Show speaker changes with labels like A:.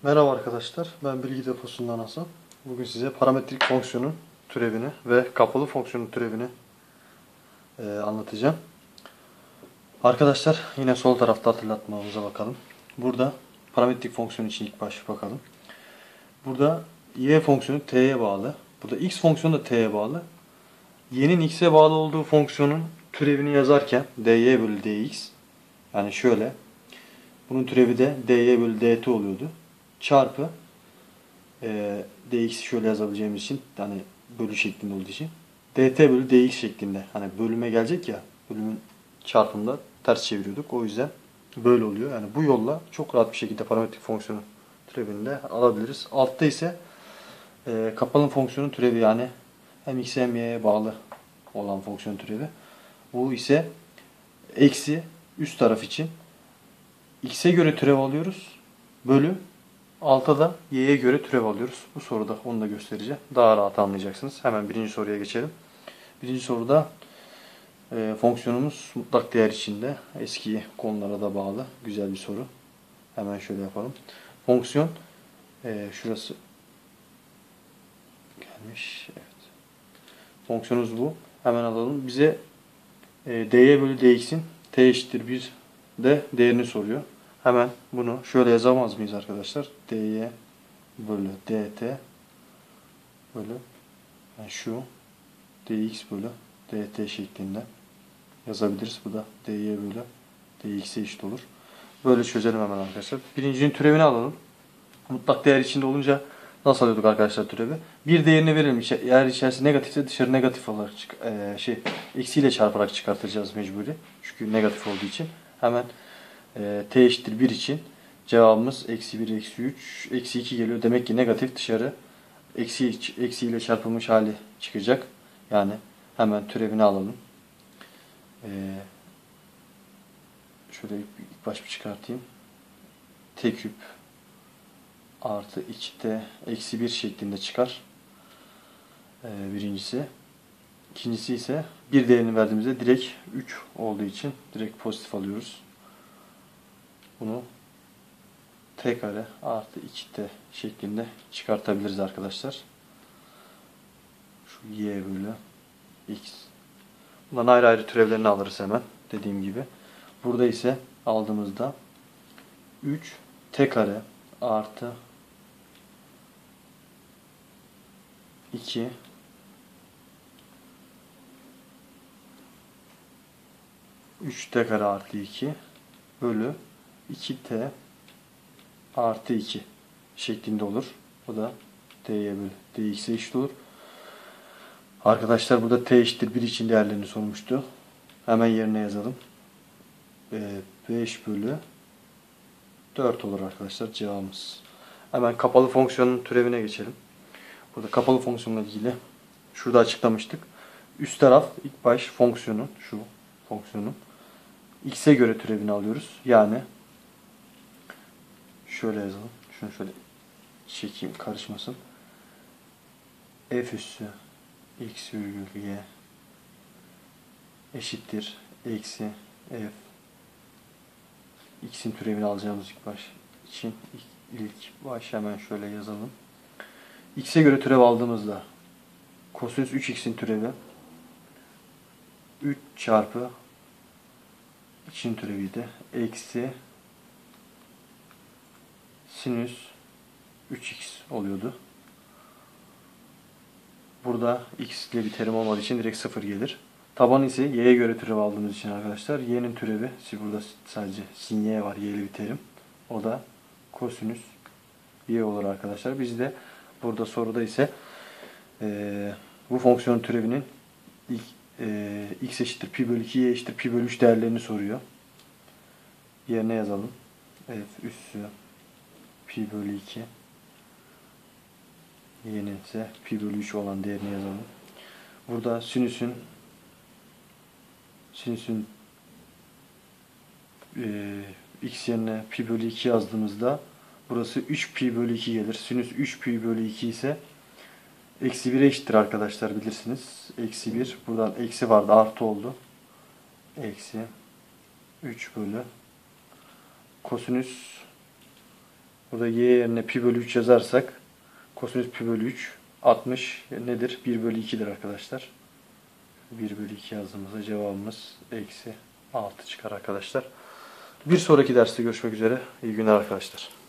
A: Merhaba arkadaşlar, ben bilgi deposundan Hasan. Bugün size parametrik fonksiyonun türevini ve kapalı fonksiyonun türevini anlatacağım. Arkadaşlar yine sol tarafta hatırlatmamıza bakalım. Burada parametrik fonksiyon için ilk baş bakalım. Burada y fonksiyonu t'ye bağlı. Burada x fonksiyonu da t'ye bağlı. Y'nin x'e bağlı olduğu fonksiyonun türevini yazarken dy bölü dx, yani şöyle, bunun türevi de dy bölü dt oluyordu. Çarpı dx'i şöyle yazabileceğimiz için, hani bölü şeklinde olduğu için dt bölü dx şeklinde, hani bölüme gelecek ya, bölümün çarpımında ters çeviriyorduk. O yüzden böyle oluyor. Yani bu yolla çok rahat bir şekilde parametrik fonksiyonun türevini de alabiliriz. Altta ise kapalı fonksiyonun türevi, yani hem x'e hem y'ye bağlı olan fonksiyon türevi. Bu ise eksi üst taraf için x'e göre türev alıyoruz. Bölü alta da y'ye göre türev alıyoruz. Bu soruda onu da göstereceğim. Daha rahat anlayacaksınız. Hemen birinci soruya geçelim. Birinci soruda fonksiyonumuz mutlak değer içinde. Eski konulara da bağlı. Güzel bir soru. Hemen şöyle yapalım. Fonksiyon şurası gelmiş. Evet. Fonksiyonumuz bu. Hemen alalım. Bize dy bölü dx'in t eşittir 1 de değerini soruyor. Hemen bunu şöyle yazamaz mıyız arkadaşlar? dy bölü dt bölü, yani şu dx bölü dt şeklinde yazabiliriz. Bu da dy bölü dx'e eşit olur. Böyle çözelim hemen arkadaşlar. Birincinin türevini alalım. Mutlak değer içinde olunca nasıl alıyorduk arkadaşlar türevi? Bir değerini verelim. Eğer içerisi negatifse dışarı negatif olarak eksiyle çarparak çıkartacağız mecburi. Çünkü negatif olduğu için. Hemen t eşittir 1 için cevabımız eksi 1, eksi 3, eksi 2 geliyor. Demek ki negatif dışarı eksiyle çarpılmış hali çıkacak. Yani hemen türevini alalım. Şöyle ilk baş bir çıkartayım. T küp artı 2t eksi 1 şeklinde çıkar. Birincisi. İkincisi ise bir değerini verdiğimizde direkt 3 olduğu için direkt pozitif alıyoruz. Bunu t kare artı 2t şeklinde çıkartabiliriz arkadaşlar. Şu y bölü x. Bundan ayrı ayrı türevlerini alırız hemen. Dediğim gibi. Burada ise aldığımızda 3 t kare artı 2 3t kare artı 2 bölü 2t artı 2 şeklinde olur. Bu da dy bölü dx'e eşit olur. Arkadaşlar burada t eşittir 1 için değerlerini sormuştu. Hemen yerine yazalım. 5 bölü 4 olur arkadaşlar cevabımız. Hemen kapalı fonksiyonun türevine geçelim. Burada kapalı fonksiyonla ilgili şurada açıklamıştık. Üst taraf ilk baş fonksiyonun, şu fonksiyonun x'e göre türevini alıyoruz. Yani şöyle yazalım. Şunu şöyle çekeyim karışmasın. F üssü x virgül y eşittir eksi f. X'in türevini alacağımız ilk baş için ilk baş hemen şöyle yazalım. X'e göre türev aldığımızda kosinüs 3x'in türevi 3 çarpı x'in türeviydi. Eksi sinüs 3x oluyordu. Burada x ile bir terim olmadığı için direkt 0 gelir. Taban ise y'ye göre türev aldığımız için arkadaşlar y'nin türevi, burada sadece sin y var, y'li bir terim. O da kosinüs y olur arkadaşlar. Biz de burada soruda ise bu fonksiyonun türevinin x eşittir pi bölü 2, y eşittir pi bölü 3 değerlerini soruyor. Yerine yazalım. F üssü pi bölü 2, y'nin ise pi bölü 3 olan değerini yazalım. Burada sinüsün x yerine pi bölü 2 yazdığımızda burası 3 pi bölü 2 gelir. Sinüs 3 pi bölü 2 ise eksi 1'e eşittir arkadaşlar, bilirsiniz. Eksi 1. Buradan eksi vardı, artı oldu. Eksi 3 bölü kosinüs Burada y yerine pi bölü 3 yazarsak kosinüs pi bölü 3 60 nedir? 1 bölü 2'dir arkadaşlar. 1 bölü 2 yazdığımızda cevabımız eksi 6 çıkar arkadaşlar. Bir sonraki derste görüşmek üzere. İyi günler arkadaşlar.